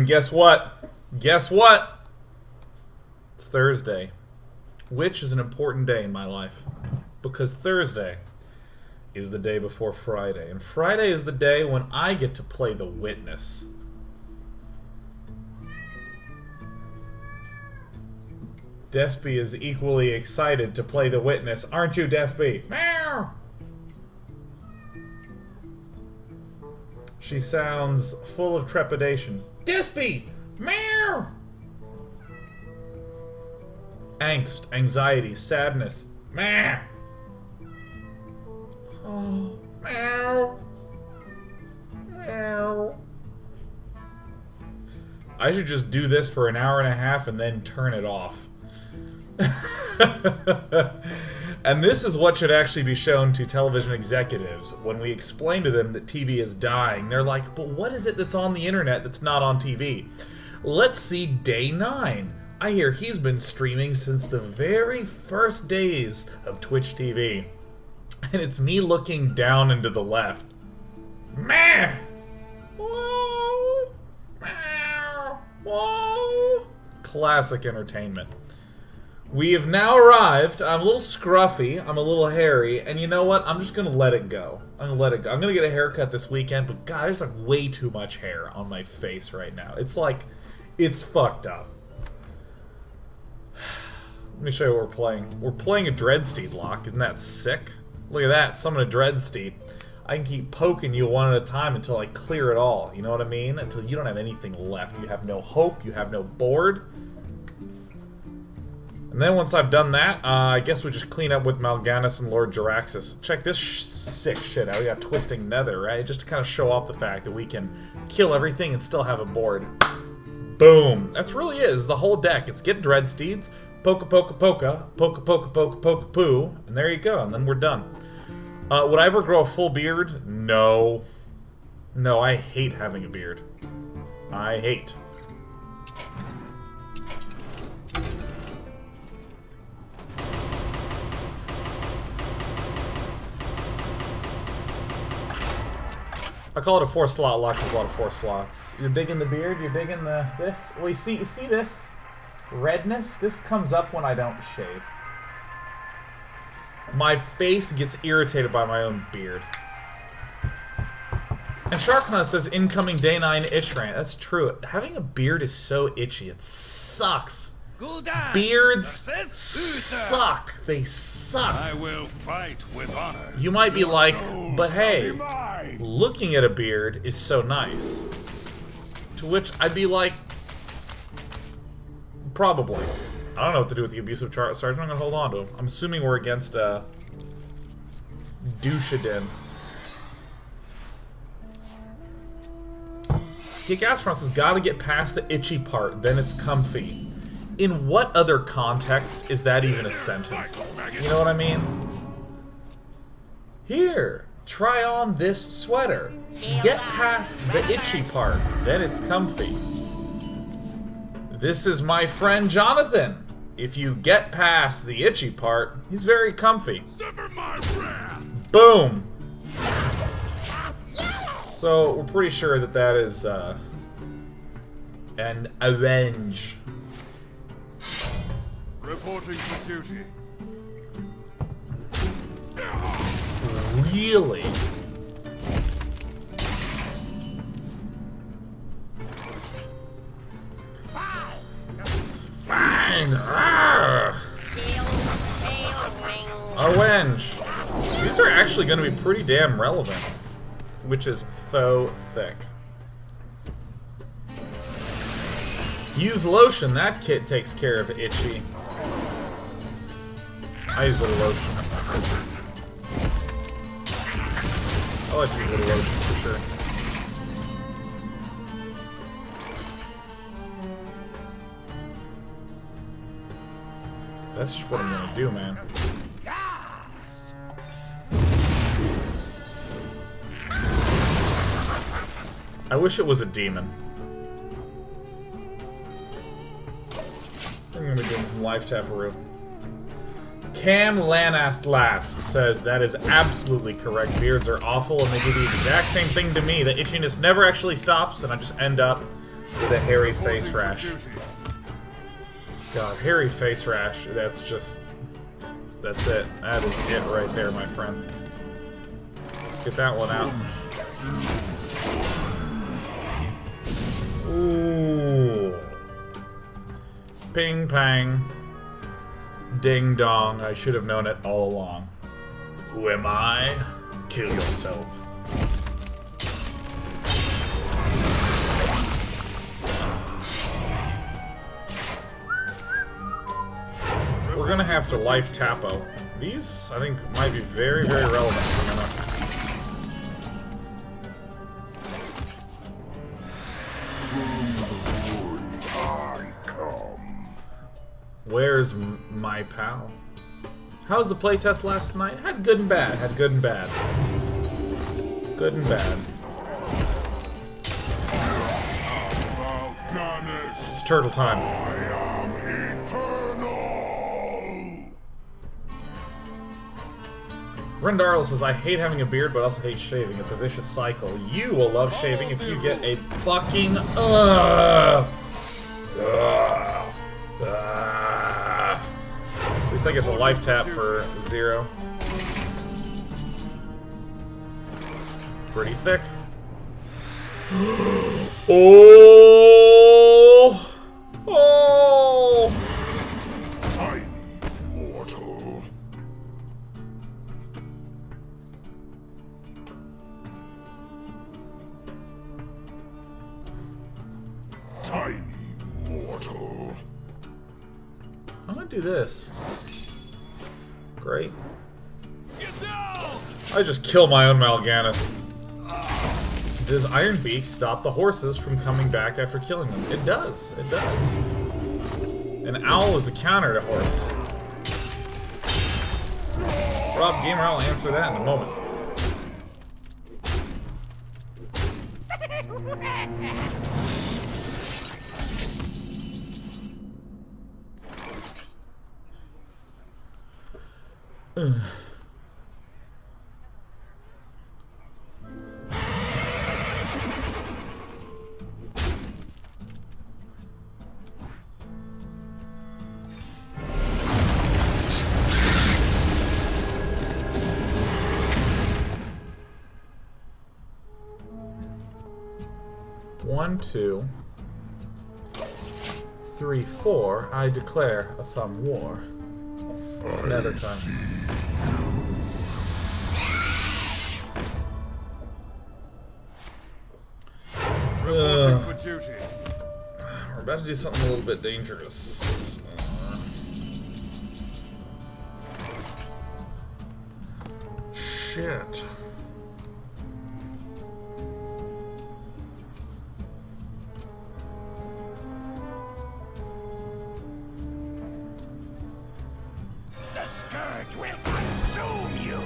Guess what? Guess what? It's Thursday, which is an important day in my life, because Thursday is the day before Friday, and Friday is the day when I get to play the Witness. Despy is equally excited to play the Witness, aren't you, Despy? Meow! She sounds full of trepidation. Despy! Meow! Angst, anxiety, sadness. Meow! Oh, meow. Meow. I should just do this for an hour and a half and then turn it off. And this is what should actually be shown to television executives when we explain to them that TV is dying. They're like, but what is it that's on the internet that's not on TV? Let's see Day 9. I hear he's been streaming since the very first days of Twitch TV. And it's me looking down and to the left. Meh! Whoa! Meow! Whoa! Classic entertainment. We have now arrived. I'm a little scruffy, I'm a little hairy, and you know what? I'm just gonna let it go. I'm gonna let it go. I'm gonna get a haircut this weekend, but God, there's like way too much hair on my face right now. It's like, it's fucked up. Let me show you what we're playing. We're playing a DreadsteedLock. Isn't that sick? Look at that, summon a Dreadsteed. I can keep poking you one at a time until I clear it all, you know what I mean? Until you don't have anything left. You have no hope, you have no board. And then once I've done that, I guess we just clean up with Mal'Ganis and Lord Jaraxxus. Check this sick shit out. We got Twisting Nether, right? Just to kind of show off the fact that we can kill everything and still have a board. Boom. That's really is the whole deck. It's get Dreadsteeds, poka poka poka, poka poka poka poka poo, and there you go, and then we're done. Would I ever grow a full beard? No. No, I hate having a beard. I hate. I call it a 4-slot lock. There's a lot of 4 slots. You're digging the beard? You're digging this? Well, you see this redness? This comes up when I don't shave. My face gets irritated by my own beard. And Sharkhunt says incoming Day 9 itch rant. That's true. Having a beard is so itchy. It sucks. Beards suck. They suck. I will fight with honor. You might be like, but hey, looking at a beard is so nice. To which I'd be like, probably. I don't know what to do with the abusive sergeant. I'm gonna hold on to him. I'm assuming we're against Douchadin. Kick-Ass has got to get past the itchy part, then it's comfy. In what other context is that even a sentence? You know what I mean? Here, try on this sweater. Get past the itchy part, then it's comfy. This is my friend Jonathan. If you get past the itchy part, he's very comfy. Boom! So, we're pretty sure that that is, an avenge. Reporting for duty. Really? Fine! Avenge! These are actually going to be pretty damn relevant. Which is so thick. Use lotion. That kit takes care of itchy. I use a little lotion. I like to use a little lotion for sure. That's just what I'm gonna do, man. I wish it was a demon. I'm gonna be doing some life taparoo. Cam Lanast Last says that is absolutely correct. Beards are awful and they do the exact same thing to me. The itchiness never actually stops and I just end up with a hairy face rash. God, hairy face rash, that's just... That's it. That is it right there, my friend. Let's get that one out. Ooh. Ping pang. Ding dong. I should have known it all along. Who am I? Kill yourself. We're gonna have to life Tapo. These, I think, might be very, very relevant for me. Where's my pal? How's the playtest last night? Had good and bad. Had good and bad. Good and bad. It's turtle time. Rendarl says, I hate having a beard, but also hate shaving. It's a vicious cycle. You will love shaving if you get a fucking At least I get to life tap for 0. Pretty thick. Oh! Oh! Tiny mortal. Tiny mortal. I'm gonna do this. Great. I just kill my own Mal'Ganis. Does Iron Beak stop the horses from coming back after killing them? It does. It does. An owl is a counter to horse. Rob Gamer, I'll answer that in a moment. One, 2, 3, 4. I declare a thumb war. It's nether time. For duty. We're about to do something a little bit dangerous. Shit. The scourge will consume you.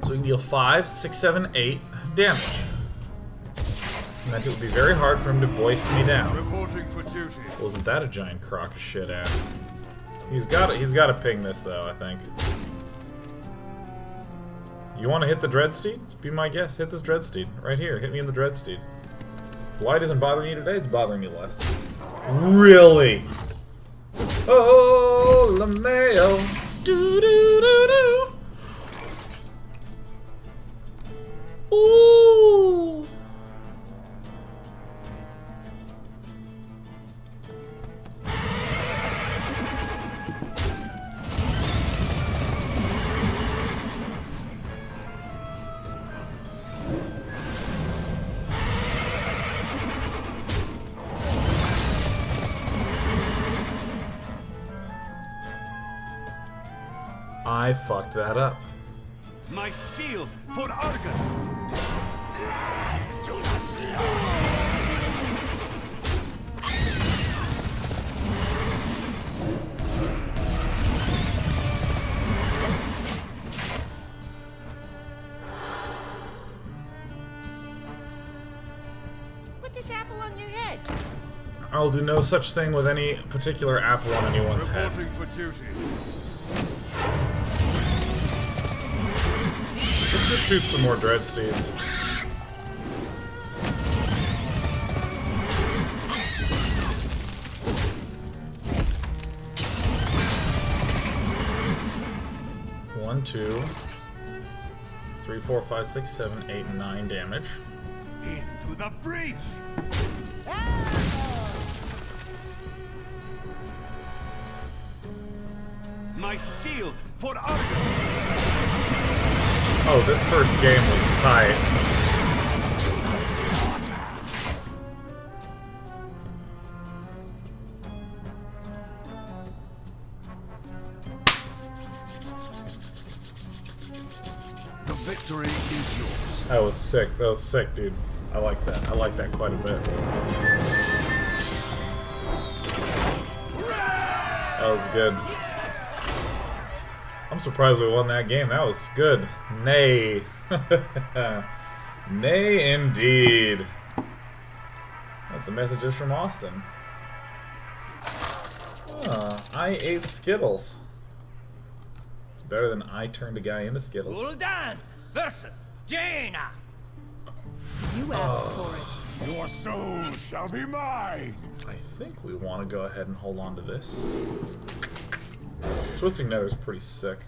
So we can deal 5, 6, 7, 8 damage. Meant it would be very hard for him to boist me down. Reporting for duty. Wasn't that a giant crock of shit ass? He's got to ping this though, I think. You want to hit the Dreadsteed? Be my guest. Hit this Dreadsteed right here. Hit me in the Dreadsteed. Why doesn't bother me today? It's bothering me less. Really? Oh, LaMayo. Do do do do. Ooh. I fucked that up. My shield for Argus. apple on your head. I'll do no such thing with any particular apple on anyone's head. Reporting for duty. Let's just shoot some more Dreadsteeds. One, 2, 3, 4, 5, 6, 7, 8, 9 damage. Into the breach. My shield for Arthur. Oh, this first game was tight. The victory is yours. That was sick. That was sick, dude. I like that. I like that quite a bit. That was good. I'm surprised we won that game. That was good. Nay. Nay, indeed. That's a message from Austin. I ate Skittles. It's better than I turned a guy into Skittles. Gul'dan versus Jaina. You asked for it. Your soul shall be mine. I think we want to go ahead and hold on to this. Twisting Nether is pretty sick.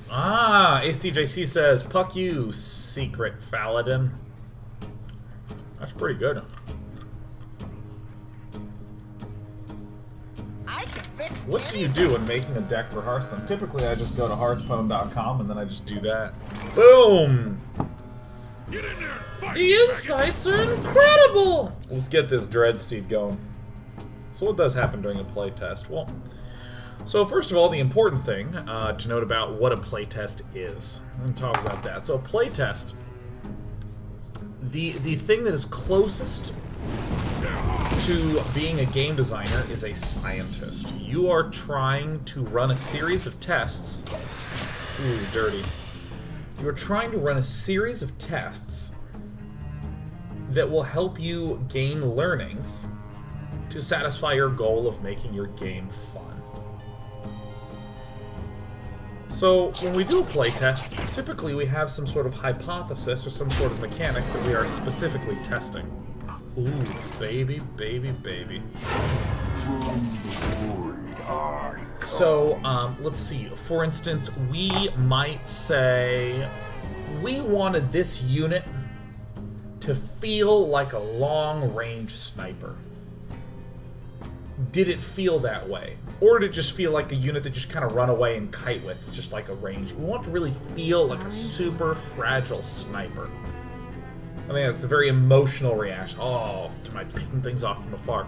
Ah, AceDJC says, "Puck you, secret Faladin." That's pretty good. I can fix What do you do when making a deck for Hearthstone? Typically, I just go to hearthstone.com and then I just do that. Boom! Get in there and fight. The insights are incredible! Let's get this Dreadsteed going. So what does happen during a playtest? Well, so first of all, the important thing to note about what a playtest is. I'm going to talk about that. So a playtest, the thing that is closest to being a game designer is a scientist. You are trying to run a series of tests. Ooh, dirty. You're trying to run a series of tests that will help you gain learnings to satisfy your goal of making your game fun. So, when we do a playtest, typically we have some sort of hypothesis or some sort of mechanic that we are specifically testing. Ooh, baby, baby, baby. So, let's see. For instance, we might say we wanted this unit to feel like a long-range sniper. Did it feel that way? Or did it just feel like a unit that just kind of run away and kite with? It's just like a range. We want to really feel like a super fragile sniper. I think that's a very emotional reaction. Oh, am I picking things off from afar?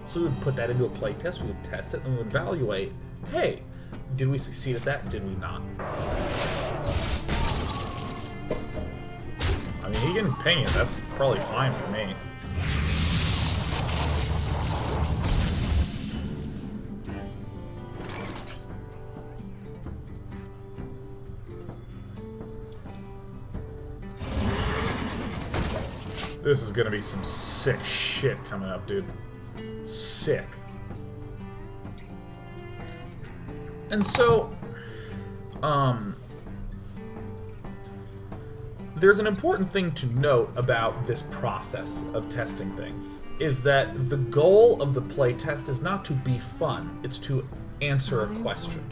So we would put that into a playtest, we would test it, and we would evaluate, hey, did we succeed at that? Did we not? I mean, he can ping it. That's probably fine for me. This is gonna be some sick shit coming up, dude. Sick. And so, there's an important thing to note about this process of testing things, is that the goal of the playtest is not to be fun, it's to answer a question.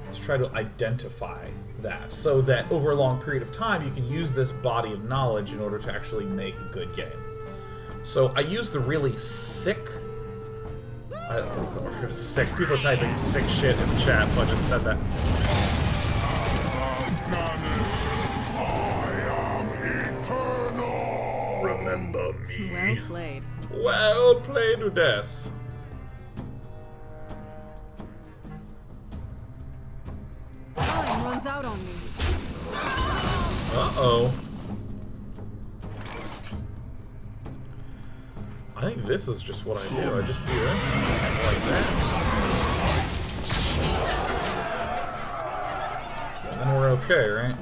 Let's try to identify that, so that over a long period of time you can use this body of knowledge in order to actually make a good game. So I use the really sick, sick, people are typing sick shit in the chat, so I just said that. Remember me. Well played. Well played, Udes. Time runs out on me. Uh-oh. I think this is just what I do. I just do this, like that. And then we're okay, right?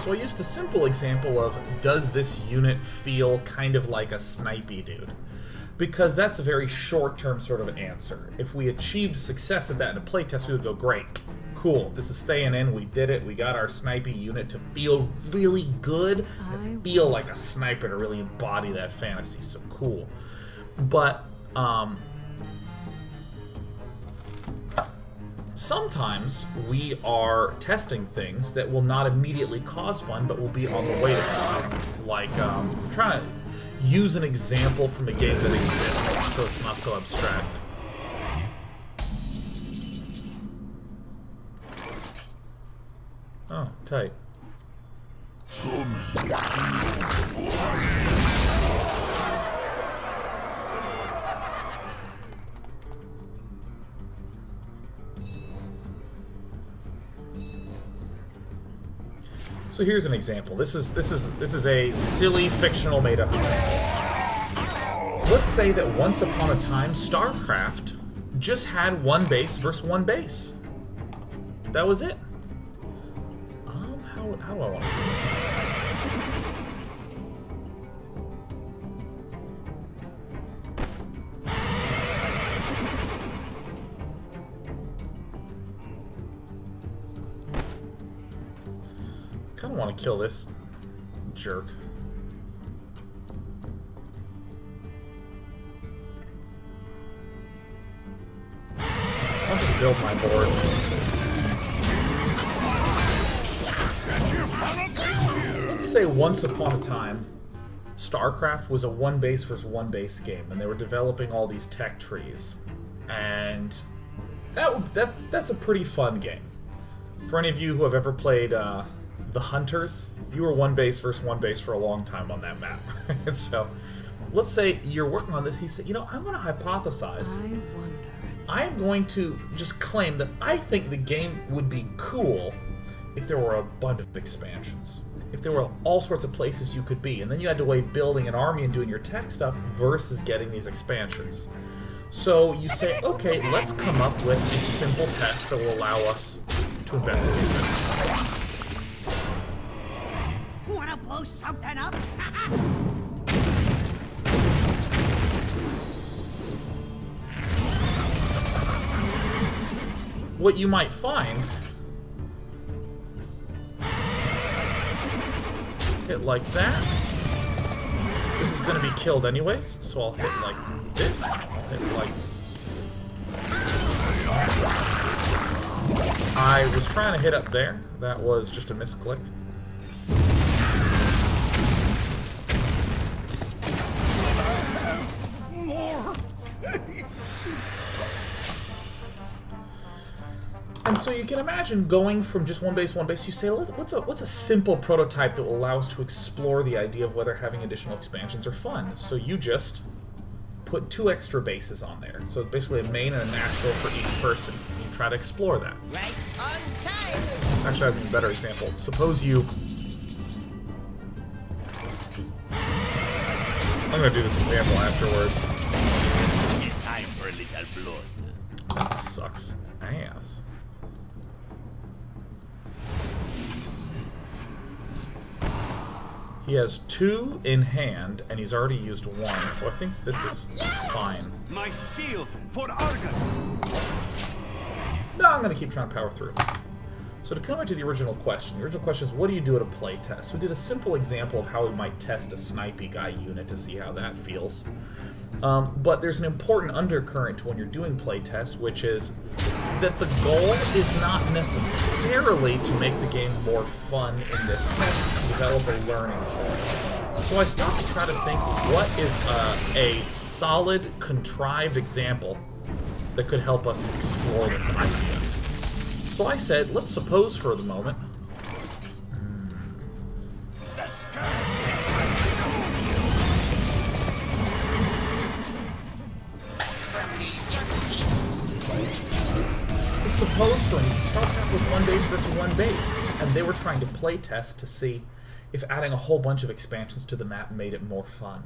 So I used the simple example of, does this unit feel kind of like a snipey dude? Because that's a very short-term sort of answer. If we achieved success at that in a playtest, we would go, great, cool, this is staying in, we did it, we got our snipey unit to feel really good, and feel like a sniper, to really embody that fantasy, so cool. But, sometimes we are testing things that will not immediately cause fun, but will be on the way to fun. Like, I'm trying to use an example from a game that exists, so it's not so abstract. Oh, tight. So here's an example. This is a silly fictional made-up example. Let's say that once upon a time, StarCraft just had one base versus one base. That was it. How do I want to do this? I kind of want to kill this jerk. I'll just build my board. Let's say once upon a time, StarCraft was a one base versus one base game, and they were developing all these tech trees, and that's a pretty fun game. For any of you who have ever played The Hunters, you were one base versus one base for a long time on that map. And so, let's say you're working on this, you say, you know, I'm going to hypothesize. I'm going to just claim that I think the game would be cool if there were a bunch of expansions. If there were all sorts of places you could be, and then you had to weigh building an army and doing your tech stuff versus getting these expansions. So you say, okay, let's come up with a simple test that will allow us to investigate this. Wanna blow something up? What you might find, hit like that. This is going to be killed anyways, so I'll hit like this. I'll hit like... I was trying to hit up there. That was just a misclick. And so you can imagine going from just one base, you say, what's a simple prototype that will allow us to explore the idea of whether having additional expansions are fun? So you just put 2 extra bases on there. So basically a main and a natural for each person. You try to explore that. Right on time. Actually, I have a better example. Suppose you... I'm going to do this example afterwards. It's time for a little blood. That sucks ass. He has 2 in hand, and he's already used 1, so I think this is fine. My shield for Argon. No, I'm going to keep trying to power through. So to come back to the original question is, what do you do at a play test? We did a simple example of how we might test a snipey guy unit to see how that feels. But there's an important undercurrent to when you're doing play tests, which is that the goal is not necessarily to make the game more fun in this test, it's to develop a learning for it. So I stopped to try to think, what is a solid, contrived example that could help us explore this idea? So I said, let's suppose for the moment... Suppose for me, StarCraft was one base versus one base, and they were trying to play test to see if adding a whole bunch of expansions to the map made it more fun.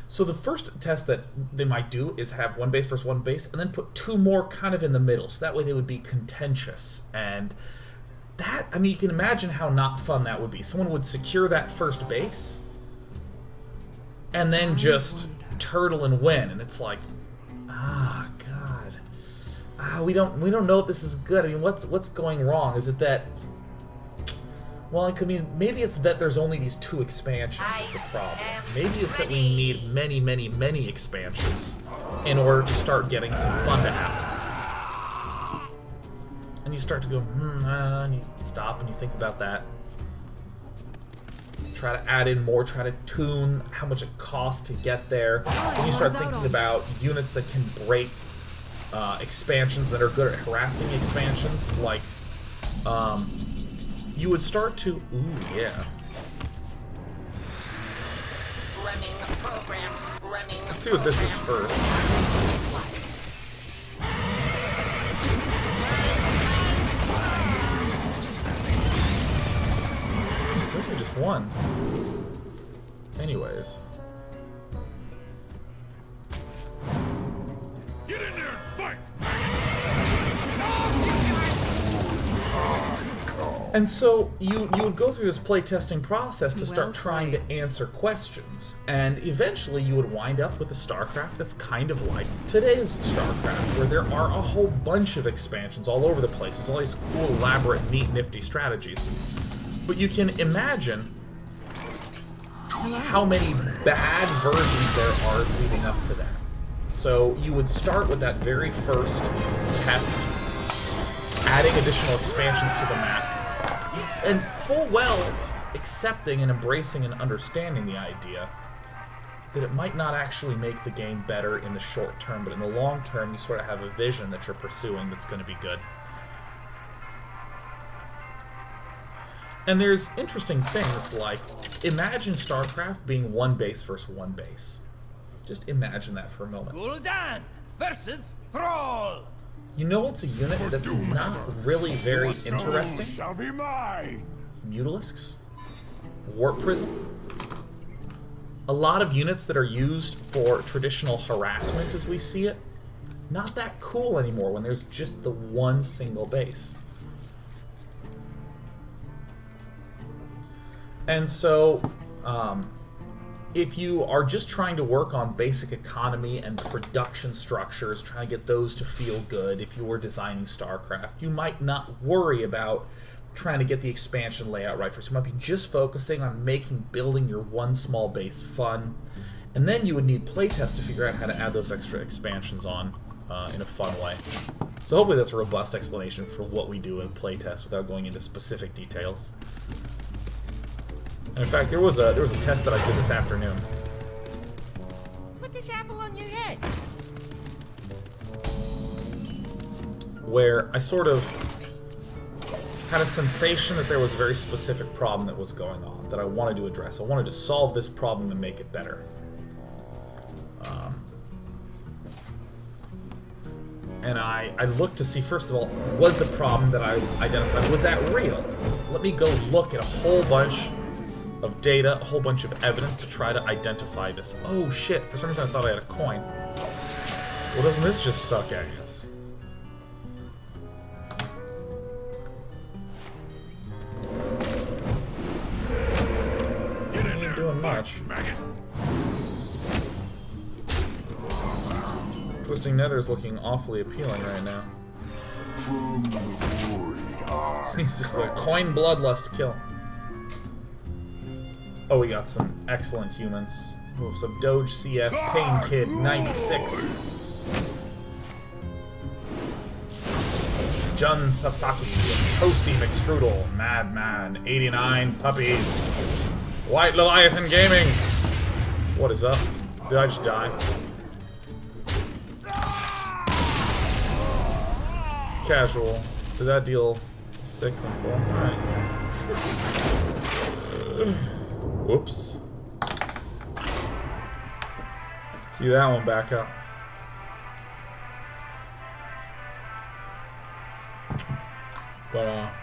So the first test that they might do is have one base versus one base, and then put 2 more kind of in the middle, so that way they would be contentious, and that, I mean, you can imagine how not fun that would be. Someone would secure that first base, and then just turtle and win, and it's like, ah, God. We don't know if this is good. I mean, what's going wrong? Is it that... Well, it could be, maybe it's that there's only these 2 expansions is the problem. Maybe it's that we need many, many, many expansions in order to start getting some fun to happen. And you start to go, and you stop and you think about that. Try to add in more, try to tune how much it costs to get there. And you start thinking about units that can break expansions that are good at harassing expansions, like, you would start to... Ooh, yeah. Let's see what this is first. Maybe just one. Anyways. Get in there and fight! And so you would go through this playtesting process to start trying to answer questions, and eventually you would wind up with a StarCraft that's kind of like today's StarCraft, where there are a whole bunch of expansions all over the place. There's all these cool, elaborate, neat, nifty strategies. But you can imagine how many bad versions there are leading up to that. So you would start with that very first test, adding additional expansions to the map, and full well accepting and embracing and understanding the idea that it might not actually make the game better in the short term, but in the long term you sort of have a vision that you're pursuing that's going to be good. And there's interesting things like, imagine StarCraft being 1 base versus 1 base. Just imagine that for a moment. Gul'dan versus Thrall. You know what's a unit that's not really very interesting? Shall be mine. Mutalisks, Warp Prism. A lot of units that are used for traditional harassment as we see it, not that cool anymore when there's just the 1 single base. And so, if you are just trying to work on basic economy and production structures, trying to get those to feel good, if you were designing StarCraft, you might not worry about trying to get the expansion layout right first. You might be just focusing on building your 1 small base fun, and then you would need playtest to figure out how to add those extra expansions on in a fun way. So hopefully that's a robust explanation for what we do in playtest without going into specific details. And in fact, there was a test that I did this afternoon. Put this apple on your head. Where I sort of had a sensation that there was a very specific problem that was going on that I wanted to address. I wanted to solve this problem and make it better. And I looked to see, first of all, was the problem that I identified, was that real? Let me go look at a whole bunch of data, a whole bunch of evidence to try to identify this. Oh shit, for some reason I thought I had a coin. Well, doesn't this just suck ass? Ain't doing much. Twisting Nether's looking awfully appealing right now. He's just a coin bloodlust kill. Oh, we got some excellent humans. With some Doge CS, Pain Kid, 96. Jun Sasaki, Toasty McStrudel, Madman, 89 Puppies, White Leviathan Gaming. What is up? Did I just die? Casual. Did that deal 6 and 4? Alright. Whoops. Let's cue that one back up. But,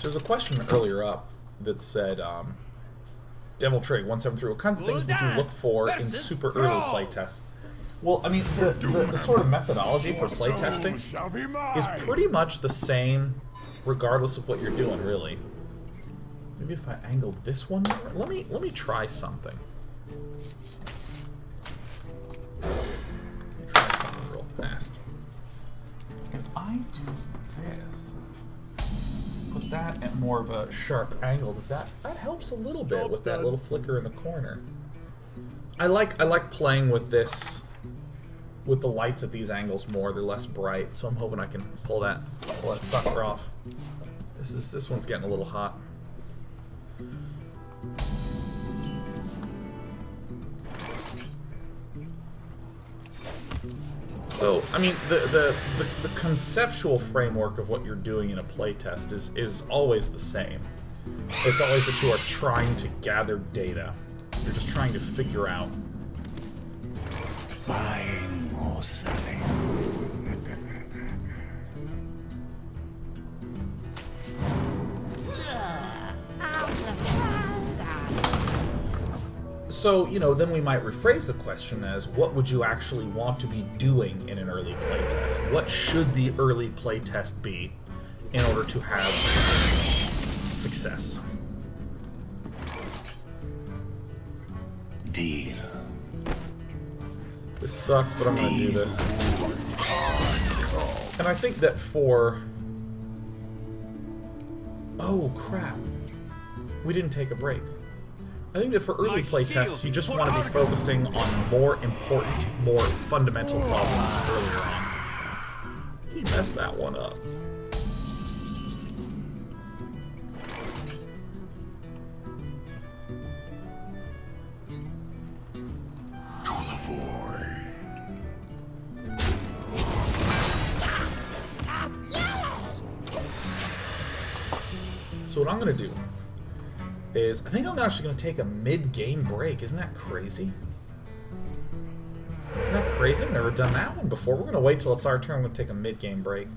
there's a question earlier up that said, Devil Trig 173, what kinds of things would you look for in super early playtests? Well, I mean, the sort of methodology for playtesting is pretty much the same regardless of what you're doing, really. Maybe if I angled this one more? Let me try something. Let me try something real fast. If I do this, put that at more of a sharp angle, does that helps a little bit with that little flicker in the corner. I like playing with this, with the lights at these angles more. They're less bright, so I'm hoping I can pull that sucker off. This one's getting a little hot. So, I mean, the conceptual framework of what you're doing in a playtest is always the same. It's always that you are trying to gather data. You're just trying to figure out. Buying or selling. So, you know, then we might rephrase the question as, what would you actually want to be doing in an early playtest? What should the early playtest be in order to have success? Deal. This sucks, but I'm gonna do this. And I think that for... Oh, crap. We didn't take a break. I think that for early playtests, you just want to be focusing on more important, more fundamental problems earlier on. He messed that one up. So what I'm going to do is, I think I'm actually going to take a mid-game break. Isn't that crazy? Isn't that crazy? I've never done that one before. We're going to wait till it's our turn. I'm going to take a mid-game break.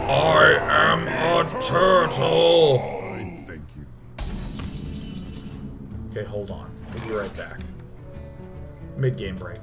I am a turtle! Thank you. Okay, hold on. We'll be right back. Mid-game break.